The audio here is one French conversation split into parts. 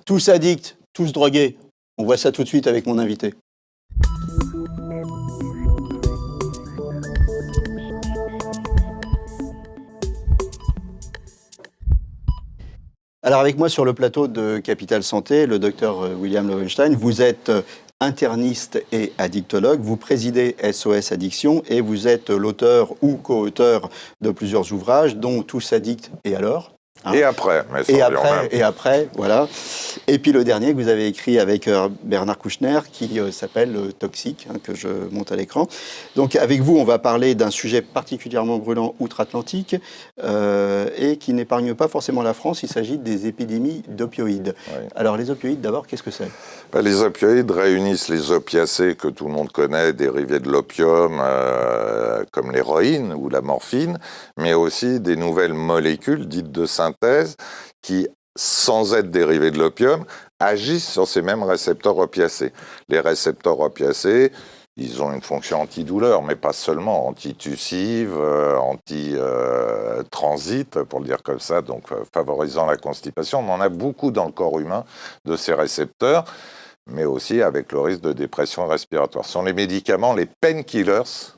tous addicts, tous drogués. On voit ça tout de suite avec mon invité. Alors avec moi sur le plateau de Capital Santé, le docteur William Lowenstein, vous êtes interniste et addictologue, vous présidez SOS Addiction et vous êtes l'auteur ou co-auteur de plusieurs ouvrages, dont Tous addicts et alors hein. Et après, mais sans Et après, voilà. Et puis le dernier que vous avez écrit avec Bernard Kouchner, qui s'appelle Toxique, hein, que je monte à l'écran. Donc avec vous, on va parler d'un sujet particulièrement brûlant outre-Atlantique et qui n'épargne pas forcément la France. Il s'agit des épidémies d'opioïdes. Oui. Alors les opioïdes, d'abord, qu'est-ce que c'est ? Les opioïdes réunissent les opiacés que tout le monde connaît, dérivés de l'opium, comme l'héroïne ou la morphine, mais aussi des nouvelles molécules dites de synthèse qui, sans être dérivées de l'opium, agissent sur ces mêmes récepteurs opiacés. Les récepteurs opiacés, ils ont une fonction antidouleur, mais pas seulement, antitussive, anti-transit, pour le dire comme ça, donc favorisant la constipation. On en a beaucoup dans le corps humain de ces récepteurs, mais aussi avec le risque de dépression respiratoire. Ce sont les médicaments, les painkillers,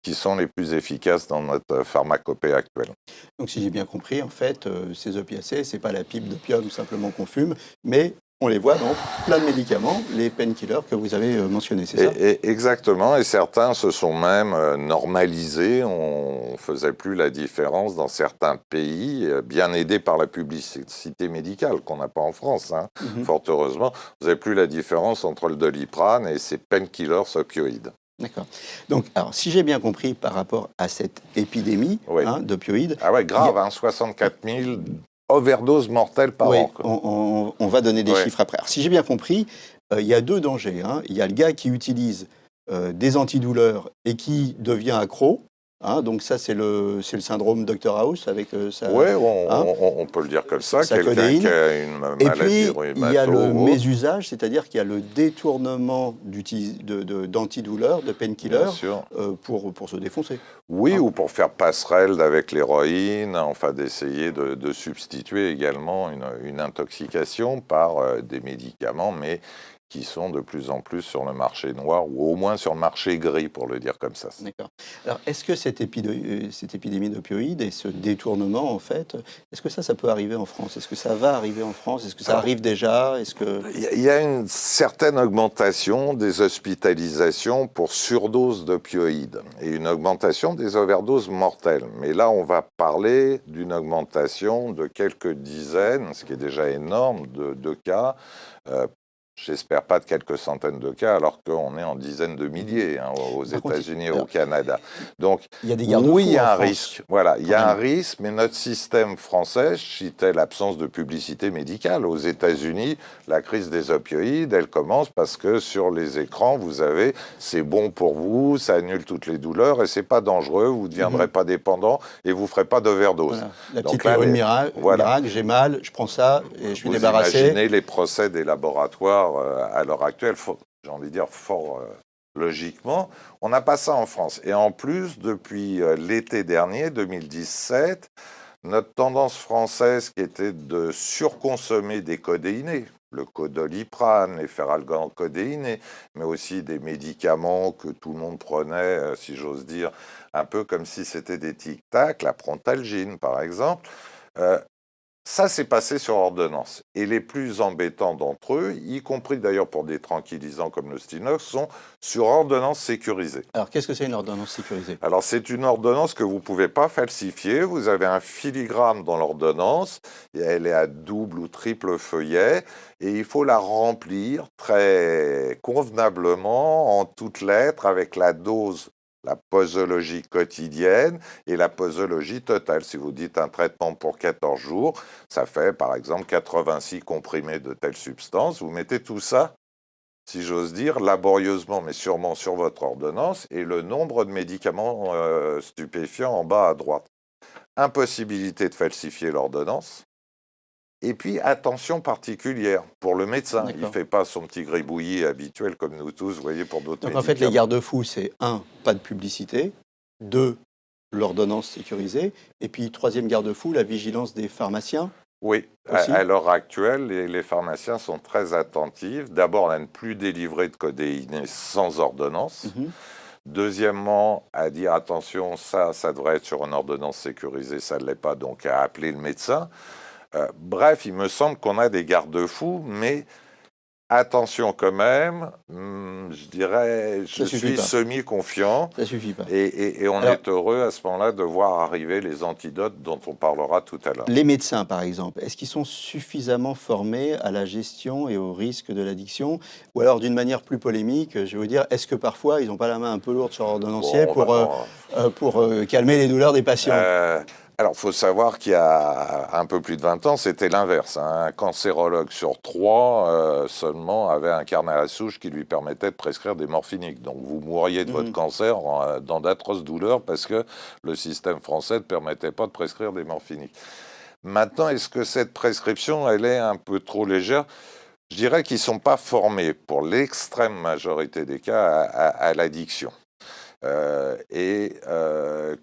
qui sont les plus efficaces dans notre pharmacopée actuelle. Donc si j'ai bien compris, en fait, ces opiacés, c'est pas la pipe d'opium simplement qu'on fume, mais on les voit dans plein de médicaments, les painkillers que vous avez mentionnés, c'est ça ? Exactement, et certains se sont même normalisés. On ne faisait plus la différence dans certains pays, bien aidés par la publicité médicale, qu'on n'a pas en France, hein, fort heureusement. On ne faisait plus la différence entre le Doliprane et ces painkillers opioïdes. D'accord. Donc, alors, si j'ai bien compris par rapport à cette épidémie d'opioïdes... Ah ouais, grave, 64 000 overdoses mortelles par an. On va donner des chiffres après. Alors, si j'ai bien compris, il y a deux dangers. Hein. Il y a le gars qui utilise des antidouleurs et qui devient accro. Hein, donc ça, c'est le syndrome Dr House avec sa... Oui, on peut le dire comme ça. Quelqu'un qui a une maladie et puis, rhumato, il y a le mésusage, c'est-à-dire qu'il y a le détournement d'antidouleurs, de painkillers, pour se défoncer. Oui, ou pour faire passerelle avec l'héroïne, enfin d'essayer de substituer également une intoxication par des médicaments, mais qui sont de plus en plus sur le marché noir, ou au moins sur le marché gris, pour le dire comme ça. D'accord. Alors, est-ce que cette épidémie d'opioïdes et ce détournement, en fait, est-ce que ça peut arriver en France ? Est-ce que ça va arriver en France ? Est-ce que ça arrive déjà ? Il y a une certaine augmentation des hospitalisations pour surdose d'opioïdes et une augmentation des overdoses mortelles. Mais là, on va parler d'une augmentation de quelques dizaines, ce qui est déjà énorme, de cas. J'espère pas de quelques centaines de cas, alors qu'on est en dizaines de milliers aux États-Unis et au Canada. Donc, il y a des garde-fous oui, il y a un France. risque. Voilà, il y a un risque, mais notre système français, je citais l'absence de publicité médicale. Aux États-Unis, la crise des opioïdes, elle commence parce que sur les écrans, vous avez « c'est bon pour vous, ça annule toutes les douleurs et c'est pas dangereux, vous ne deviendrez pas dépendant et vous ne ferez pas d'overdose. Voilà. » La petite théorie miracle, j'ai mal, je prends ça et je suis débarrassé. Vous imaginez les procès des laboratoires à l'heure actuelle, j'ai envie de dire fort logiquement. On n'a pas ça en France. Et en plus, depuis l'été dernier, 2017, notre tendance française qui était de surconsommer des codéinés, le Doliprane, les phénalgans-codéinés, mais aussi des médicaments que tout le monde prenait, si j'ose dire, un peu comme si c'était des tic-tac, la Prontalgine par exemple. Ça s'est passé sur ordonnance. Et les plus embêtants d'entre eux, y compris d'ailleurs pour des tranquillisants comme le Stinox, sont sur ordonnance sécurisée. Alors, qu'est-ce que c'est une ordonnance sécurisée ? Alors, c'est une ordonnance que vous ne pouvez pas falsifier. Vous avez un filigrane dans l'ordonnance. Et elle est à double ou triple feuillet. Et il faut la remplir très convenablement, en toutes lettres, avec la dose, la posologie quotidienne et la posologie totale. Si vous dites un traitement pour 14 jours, ça fait par exemple 86 comprimés de telle substance. Vous mettez tout ça, si j'ose dire, laborieusement mais sûrement sur votre ordonnance et le nombre de médicaments stupéfiants en bas à droite. Impossibilité de falsifier l'ordonnance. Et puis, attention particulière pour le médecin. Il ne fait pas son petit gribouillis habituel comme nous tous, vous voyez, pour d'autres médicaments. Donc, en fait, les garde-fous, c'est 1, pas de publicité, 2, l'ordonnance sécurisée, et puis, troisième garde-fou, la vigilance des pharmaciens. Oui, aussi. à l'heure actuelle, les pharmaciens sont très attentifs. D'abord, à ne plus délivrer de codéine sans ordonnance. Mhm. Deuxièmement, à dire attention, ça devrait être sur une ordonnance sécurisée, ça ne l'est pas, donc à appeler le médecin. Bref, il me semble qu'on a des garde-fous, mais attention quand même, je dirais, je Ça suffit suis pas. semi-confiant. Ça suffit pas. Et on Alors, est heureux à ce moment-là de voir arriver les antidotes dont on parlera tout à l'heure. les médecins, par exemple, est-ce qu'ils sont suffisamment formés à la gestion et au risque de l'addiction? Ou alors, d'une manière plus polémique, je vais vous dire, est-ce que parfois ils n'ont pas la main un peu lourde sur l'ordonnancier Bon, pour calmer les douleurs des patients? euh, alors, il faut savoir qu'il y a un peu plus de 20 ans, c'était l'inverse, hein. Un cancérologue sur 3 seulement avait un carnet à la souche qui lui permettait de prescrire des morphiniques. Donc, vous mourriez de votre Mhm. cancer dans d'atroces douleurs parce que le système français ne permettait pas de prescrire des morphiniques. Maintenant, est-ce que cette prescription, elle est un peu trop légère? Je dirais qu'ils ne sont pas formés, pour l'extrême majorité des cas, à l'addiction.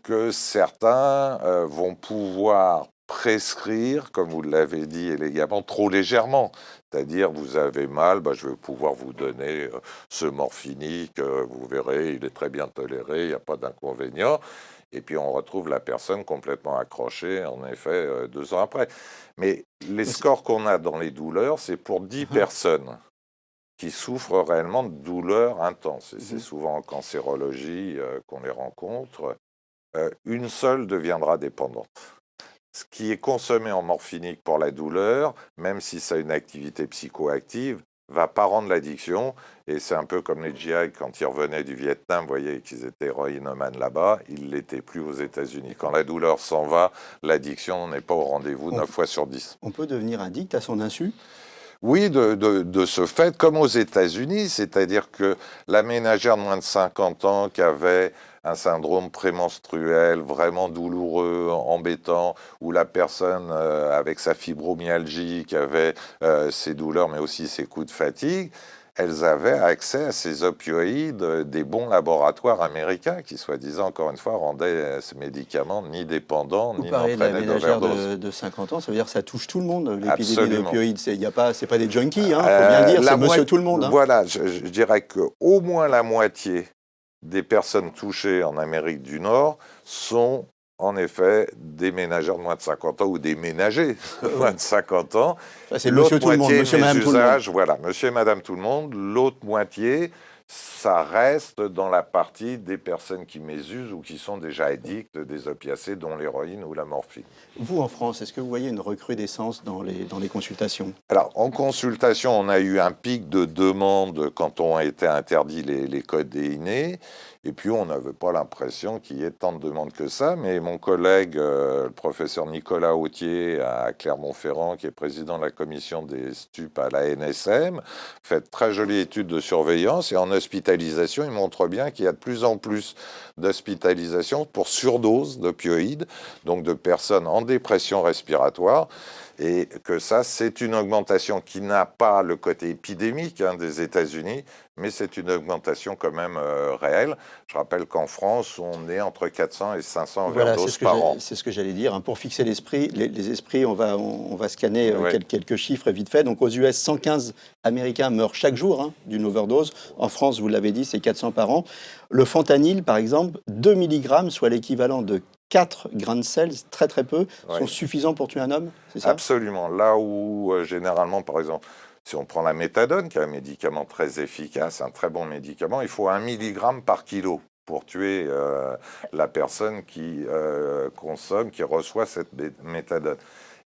Que certains vont pouvoir prescrire, comme vous l'avez dit élégamment, trop légèrement. C'est-à-dire, vous avez mal, je vais pouvoir vous donner ce morphinique, vous verrez, il est très bien toléré, il n'y a pas d'inconvénient. Et puis on retrouve la personne complètement accrochée, en effet, 2 ans après. Mais les scores qu'on a dans les douleurs, c'est pour 10 personnes qui souffrent réellement de douleurs intenses. Et c'est souvent en cancérologie qu'on les rencontre. Une seule deviendra dépendante. Ce qui est consommé en morphinique pour la douleur, même si ça a une activité psychoactive, va pas rendre l'addiction. Et c'est un peu comme les GI quand ils revenaient du Vietnam, vous voyez qu'ils étaient héroïnomanes là-bas, ils ne l'étaient plus aux États-Unis. Quand la douleur s'en va, l'addiction n'est pas au rendez-vous On, 9 fois sur 10. on peut devenir addict à son insu? Oui, de ce fait, comme aux États-Unis, c'est-à-dire que la ménagère de moins de 50 ans qui avait un syndrome prémenstruel vraiment douloureux, embêtant, ou la personne avec sa fibromyalgie qui avait ses douleurs mais aussi ses coups de fatigue, elles avaient accès à ces opioïdes des bons laboratoires américains qui, soi-disant, encore une fois, rendaient ces médicaments ni dépendants Vous ni parlez de la n'entraînaient ménagère d'overdose. de 50 ans, ça veut dire que ça touche tout le monde, l'épidémie Absolument. d'opioïdes. C'est pas des junkies, hein, faut bien le dire, c'est monsieur tout le monde. Hein. Voilà, je dirais qu'au moins la moitié des personnes touchées en Amérique du Nord sont en effet des ménagères de moins de 50 ans ou des ménagers de moins de 50 ans. Ça, c'est L'autre monsieur tout le monde, moitié, monsieur, mes madame tout le monde. usages, voilà, monsieur et madame tout le monde. L'autre moitié, ça reste dans la partie des personnes qui mésusent ou qui sont déjà addictes des opiacés, dont l'héroïne ou la morphine. Vous, en France, est-ce que vous voyez une recrudescence dans les consultations? Alors, en consultation, on a eu un pic de demande quand ont été interdits les codéinés. Et puis, on n'avait pas l'impression qu'il y ait tant de demandes que ça. Mais mon collègue, le professeur Nicolas Autier à Clermont-Ferrand, qui est président de la commission des stupes à la NSM, fait de très jolies études de surveillance. Et en hospitalisation, il montre bien qu'il y a de plus en plus d'hospitalisations pour surdose d'opioïdes, donc de personnes en dépression respiratoire. Et que ça, c'est une augmentation qui n'a pas le côté épidémique des États-Unis, mais c'est une augmentation quand même réelle. Je rappelle qu'en France, on est entre 400 et 500 Voilà, overdoses par an. c'est ce que j'allais dire. Hein. Pour fixer l'esprit, les esprits, on va scanner Oui. quelques chiffres vite fait. Donc aux US, 115 Américains meurent chaque jour d'une overdose. En France, vous l'avez dit, c'est 400 par an. Le fentanyl, par exemple, 2 mg, soit l'équivalent de 4 grains de sel, très très peu, sont suffisants pour tuer un homme, c'est ça? Absolument. Là où, généralement, par exemple, si on prend la méthadone, qui est un médicament très efficace, un très bon médicament, il faut 1 mg par kilo pour tuer la personne qui consomme, qui reçoit cette méthadone.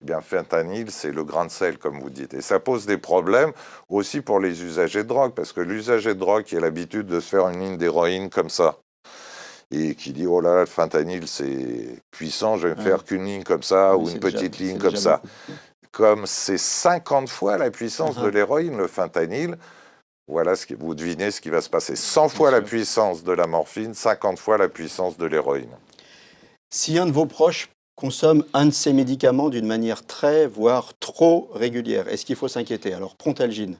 Eh bien, fentanyl, c'est le grain de sel, comme vous dites. Et ça pose des problèmes aussi pour les usagers de drogue, parce que l'usager de drogue qui a l'habitude de se faire une ligne d'héroïne comme ça, et qui dit, oh là là, le fentanyl, c'est puissant, je vais me faire qu'une ligne comme ça, ou une petite ligne comme ça. Comme c'est 50 fois la puissance de l'héroïne, le fentanyl, voilà, vous devinez ce qui va se passer. 100 fois la puissance de la morphine, 50 fois la puissance de l'héroïne. Si un de vos proches consomme un de ces médicaments d'une manière très, voire trop régulière, est-ce qu'il faut s'inquiéter? Alors, Prontalgine?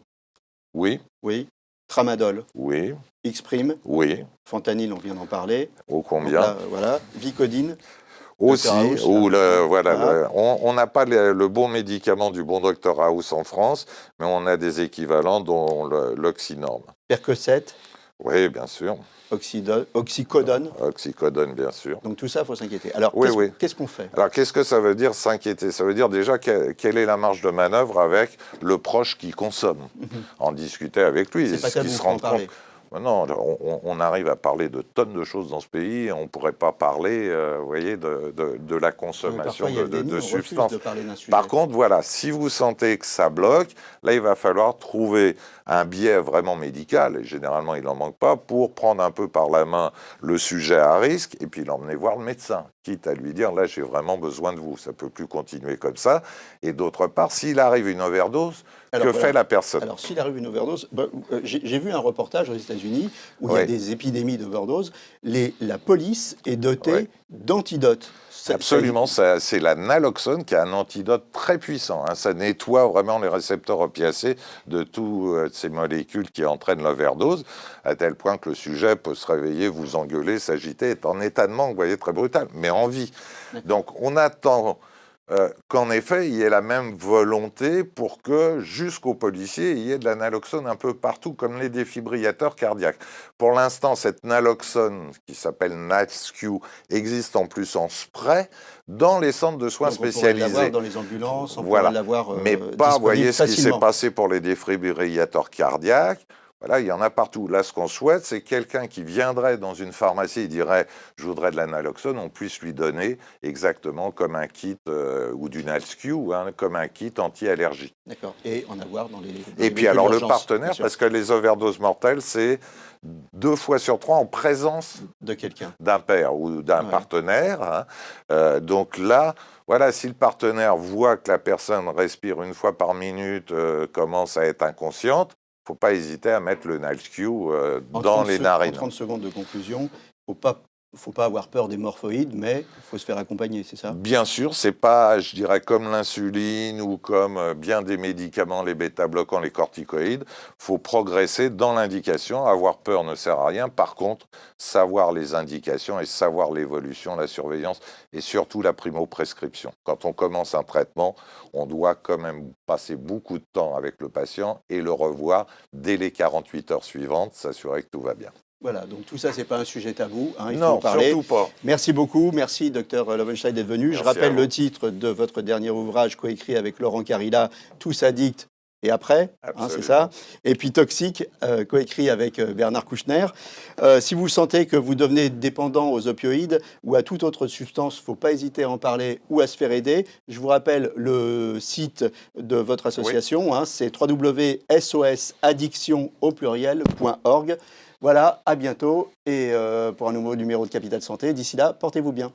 Oui. Oui. Tramadol? Oui. Xprime? Oui. Fentanyl, on vient d'en parler. Ô combien? Là, voilà. Vicodine? Aussi, Dr House, ou voilà. on n'a pas le bon médicament du bon Dr House en France, mais on a des équivalents dont l'Oxynorm. Percocet, Oui, bien sûr. oxycodone. Oxycodone, bien sûr. Donc tout ça, il faut s'inquiéter. Alors, Oui, oui. qu'est-ce qu'on fait? Alors, qu'est-ce que ça veut dire s'inquiéter? Ça veut dire déjà quelle est la marge de manœuvre avec le proche qui consomme. En discuter avec lui. C'est pas tabou, qui se faut en rend parler. compte. Non, on arrive à parler de tonnes de choses dans ce pays. On ne pourrait pas parler, vous voyez, de la consommation Parfois, il y a le déni, de on refuse substances. de parler d'un sujet. Par contre, voilà, si vous sentez que ça bloque, là, il va falloir trouver un biais vraiment médical, et généralement, il n'en manque pas, pour prendre un peu par la main le sujet à risque et puis l'emmener voir le médecin, quitte à lui dire, là, j'ai vraiment besoin de vous, ça ne peut plus continuer comme ça. Et d'autre part, s'il arrive une overdose, que fait la personne? Alors, s'il arrive une overdose, j'ai vu un reportage aux États-Unis où il y a des épidémies d'overdose. La police est dotée d'antidotes. Absolument, c'est la naloxone qui est un antidote très puissant. Hein. Ça nettoie vraiment les récepteurs opiacés de toutes ces molécules qui entraînent l'overdose, à tel point que le sujet peut se réveiller, vous engueuler, s'agiter, être en état de manque, vous voyez, très brutal, mais en vie. Donc on attend qu'en effet, il y ait la même volonté pour que, jusqu'aux policiers, il y ait de la naloxone un peu partout, comme les défibrillateurs cardiaques. Pour l'instant, cette naloxone, qui s'appelle NASQ, existe en plus en spray dans les centres de soins spécialisés. On pourrait l'avoir dans les ambulances, on voilà. pourrait l'avoir mais pas, vous voyez, ce qui s'est passé pour les défibrillateurs cardiaques. Voilà, il y en a partout. Là, ce qu'on souhaite, c'est quelqu'un qui viendrait dans une pharmacie et dirait « je voudrais de la naloxone », on puisse lui donner exactement comme un kit, ou du NASQ, hein, comme un kit anti-allergie. D'accord. Et en avoir dans les et puis alors le partenaire, parce que les overdoses mortelles, c'est 2 fois sur 3 en présence de quelqu'un, d'un père ou d'un partenaire. Hein. Donc là, voilà, si le partenaire voit que la personne respire 1 fois par minute, commence à être inconsciente, il ne faut pas hésiter à mettre le NASQ dans les narines. En 30 secondes de conclusion, il ne faut pas avoir peur des morphoïdes, mais il faut se faire accompagner, c'est ça? Bien sûr, c'est pas, je dirais, comme l'insuline ou comme bien des médicaments, les bêta-bloquants, les corticoïdes. Il faut progresser dans l'indication. Avoir peur ne sert à rien. Par contre, savoir les indications et savoir l'évolution, la surveillance et surtout la primo-prescription. Quand on commence un traitement, on doit quand même passer beaucoup de temps avec le patient et le revoir dès les 48 heures suivantes, s'assurer que tout va bien. Voilà, donc tout ça, ce n'est pas un sujet tabou. Hein, il faut non, en parler. surtout pas. Merci beaucoup. Merci, Dr Loewenstein, d'être venu. Je rappelle le titre de votre dernier ouvrage coécrit avec Laurent Carilla, Tous addicts et après, hein, c'est ça. Et puis Toxique, coécrit avec Bernard Kouchner. Si vous sentez que vous devenez dépendant aux opioïdes ou à toute autre substance, il ne faut pas hésiter à en parler ou à se faire aider. Je vous rappelle le site de votre association, hein, c'est www.sosaddiction.org. Voilà, à bientôt et pour un nouveau numéro de Capital Santé. D'ici là, portez-vous bien.